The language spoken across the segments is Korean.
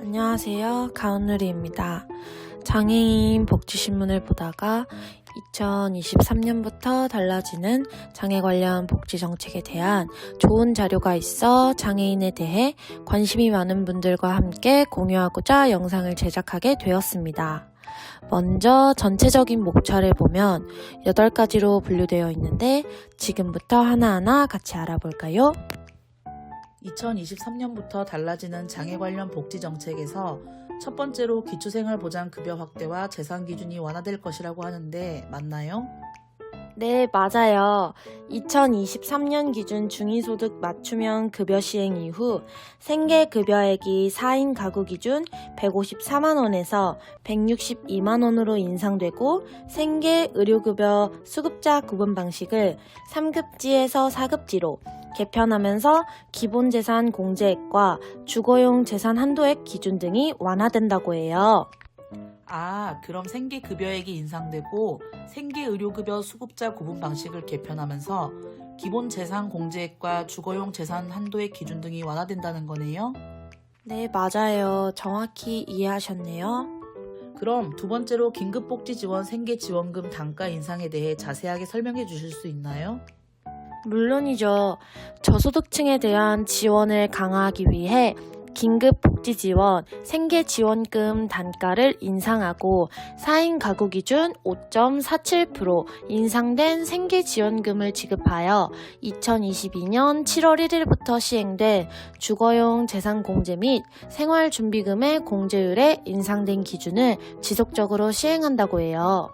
안녕하세요. 가은누리입니다. 장애인 복지신문을 보다가 2023년부터 달라지는 장애 관련 복지 정책에 대한 좋은 자료가 있어 장애인에 대해 관심이 많은 분들과 함께 공유하고자 영상을 제작하게 되었습니다. 먼저 전체적인 목차를 보면 8가지로 분류되어 있는데 지금부터 하나하나 같이 알아볼까요? 2023년부터 달라지는 장애 관련 복지 정책에서 첫 번째로 기초생활보장급여 확대와 재산 기준이 완화될 것이라고 하는데 맞나요? 네, 맞아요. 2023년 기준 중위소득 맞춤형 급여 시행 이후 생계급여액이 4인 가구 기준 154만원에서 162만원으로 인상되고 생계의료급여 수급자 구분 방식을 3급지에서 4급지로 개편하면서 기본재산 공제액과 주거용 재산 한도액 기준 등이 완화된다고 해요. 그럼 생계급여액이 인상되고 생계의료급여 수급자 구분 방식을 개편하면서 기본재산 공제액과 주거용 재산 한도액 기준 등이 완화된다는 거네요? 네, 맞아요. 정확히 이해하셨네요. 그럼 두 번째로 긴급복지지원 생계지원금 단가 인상에 대해 자세하게 설명해 주실 수 있나요? 물론이죠. 저소득층에 대한 지원을 강화하기 위해 긴급복지지원 생계지원금 단가를 인상하고 4인 가구 기준 5.47% 인상된 생계지원금을 지급하여 2022년 7월 1일부터 시행된 주거용 재산공제 및 생활준비금의 공제율에 인상된 기준을 지속적으로 시행한다고 해요.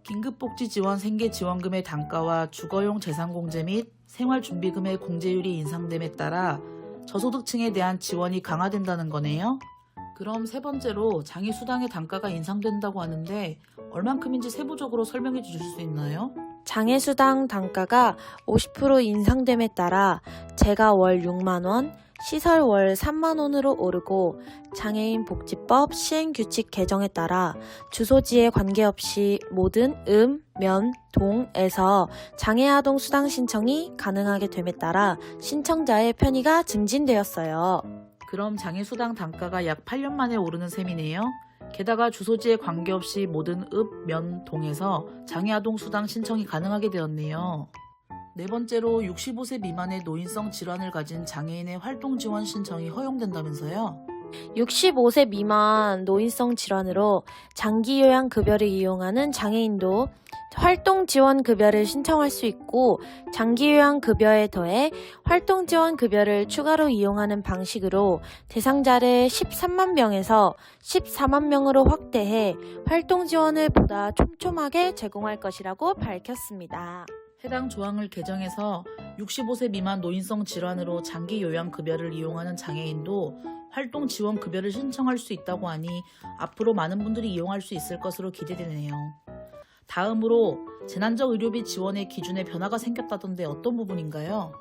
긴급복지지원 생계지원금의 단가와 주거용 재산공제 및 생활준비금의 공제율이 인상됨에 따라 저소득층에 대한 지원이 강화된다는 거네요. 그럼 세 번째로 장애수당의 단가가 인상된다고 하는데 얼만큼인지 세부적으로 설명해 주실 수 있나요? 장애수당 단가가 50% 인상됨에 따라 재가 월 6만원, 시설 월 3만원으로 오르고 장애인 복지법 시행규칙 개정에 따라 주소지에 관계없이 모든 면, 동에서 장애아동 수당 신청이 가능하게 됨에 따라 신청자의 편의가 증진되었어요. 그럼 장애수당 단가가 약 8년 만에 오르는 셈이네요. 게다가 주소지에 관계없이 모든 면, 동에서 장애아동 수당 신청이 가능하게 되었네요. 네 번째로 65세 미만의 노인성 질환을 가진 장애인의 활동 지원 신청이 허용된다면서요? 65세 미만 노인성 질환으로 장기요양급여를 이용하는 장애인도 활동지원급여를 신청할 수 있고 장기요양급여에 더해 활동지원급여를 추가로 이용하는 방식으로 대상자를 13만 명에서 14만 명으로 확대해 활동지원을 보다 촘촘하게 제공할 것이라고 밝혔습니다. 해당 조항을 개정해서 65세 미만 노인성 질환으로 장기 요양급여를 이용하는 장애인도 활동지원급여를 신청할 수 있다고 하니 앞으로 많은 분들이 이용할 수 있을 것으로 기대되네요. 다음으로 재난적 의료비 지원의 기준에 변화가 생겼다던데 어떤 부분인가요?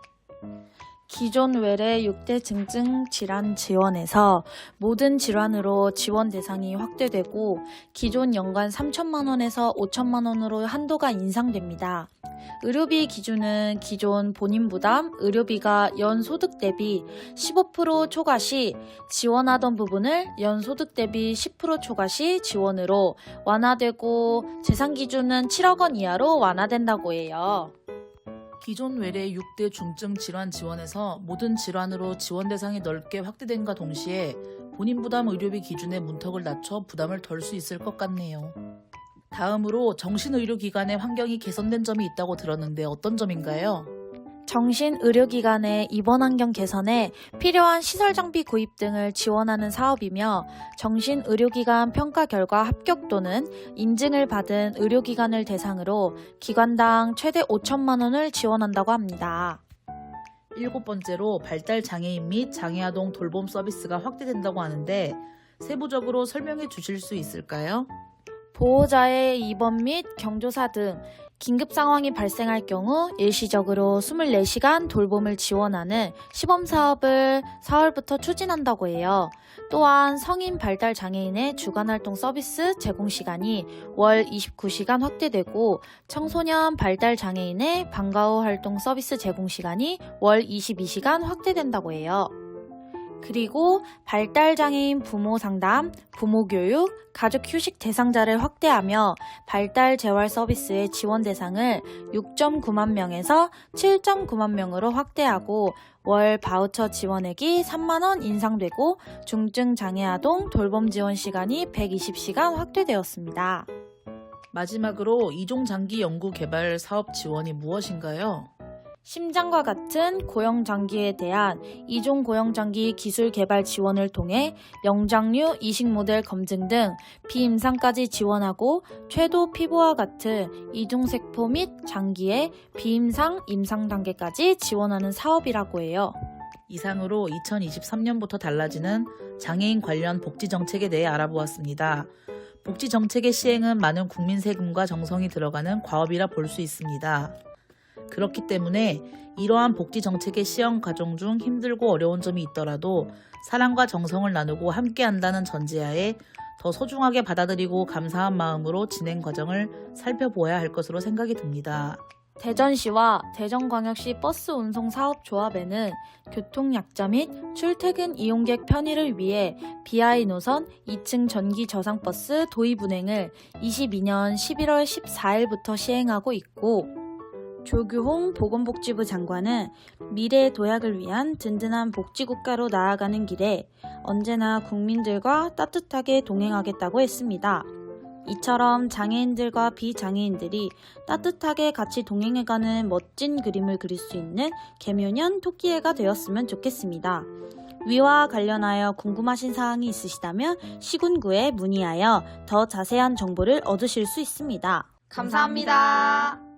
기존 외래 6대 증증 질환 지원에서 모든 질환으로 지원 대상이 확대되고 기존 연간 3천만 원에서 5천만 원으로 한도가 인상됩니다. 의료비 기준은 기존 본인 부담 의료비가 연 소득 대비 15% 초과 시 지원하던 부분을 연 소득 대비 10% 초과 시 지원으로 완화되고 재산 기준은 7억 원 이하로 완화된다고 해요. 기존 외래 6대 중증 질환 지원에서 모든 질환으로 지원 대상이 넓게 확대된과 동시에 본인 부담 의료비 기준의 문턱을 낮춰 부담을 덜 수 있을 것 같네요. 다음으로 정신의료기관의 환경이 개선된 점이 있다고 들었는데 어떤 점인가요? 정신의료기관의 입원 환경 개선에 필요한 시설 장비 구입 등을 지원하는 사업이며 정신의료기관 평가 결과 합격 또는 인증을 받은 의료기관을 대상으로 기관당 최대 5천만 원을 지원한다고 합니다. 일곱 번째로 발달장애인 및 장애아동 돌봄 서비스가 확대된다고 하는데 세부적으로 설명해 주실 수 있을까요? 보호자의 입원 및 경조사 등 긴급 상황이 발생할 경우 일시적으로 24시간 돌봄을 지원하는 시범사업을 4월부터 추진한다고 해요. 또한 성인 발달 장애인의 주간활동 서비스 제공 시간이 월 29시간 확대되고 청소년 발달 장애인의 방과 후 활동 서비스 제공 시간이 월 22시간 확대된다고 해요. 그리고 발달장애인 부모 상담, 부모 교육, 가족 휴식 대상자를 확대하며 발달 재활 서비스의 지원 대상을 6.9만 명에서 7.9만 명으로 확대하고 월 바우처 지원액이 3만 원 인상되고 중증 장애 아동 돌봄 지원 시간이 120시간 확대되었습니다. 마지막으로 이종장기 연구 개발 사업 지원이 무엇인가요? 심장과 같은 고형장기에 대한 이종 고형장기 기술 개발 지원을 통해 영장류 이식 모델 검증 등 비임상까지 지원하고 최도 피부와 같은 이종세포 및 장기의 비임상, 임상 단계까지 지원하는 사업이라고 해요. 이상으로 2023년부터 달라지는 장애인 관련 복지 정책에 대해 알아보았습니다. 복지 정책의 시행은 많은 국민 세금과 정성이 들어가는 과업이라 볼 수 있습니다. 그렇기 때문에 이러한 복지 정책의 시행 과정 중 힘들고 어려운 점이 있더라도 사랑과 정성을 나누고 함께 한다는 전제하에 더 소중하게 받아들이고 감사한 마음으로 진행 과정을 살펴보아야 할 것으로 생각이 듭니다. 대전시와 대전광역시 버스운송사업조합에는 교통약자 및 출퇴근 이용객 편의를 위해 BI 노선 2층 전기 저상버스 도입 운행을 22년 11월 14일부터 시행하고 있고 조규홍 보건복지부 장관은 미래의 도약을 위한 든든한 복지국가로 나아가는 길에 언제나 국민들과 따뜻하게 동행하겠다고 했습니다. 이처럼 장애인들과 비장애인들이 따뜻하게 같이 동행해가는 멋진 그림을 그릴 수 있는 개묘년 토끼해가 되었으면 좋겠습니다. 위와 관련하여 궁금하신 사항이 있으시다면 시군구에 문의하여 더 자세한 정보를 얻으실 수 있습니다. 감사합니다.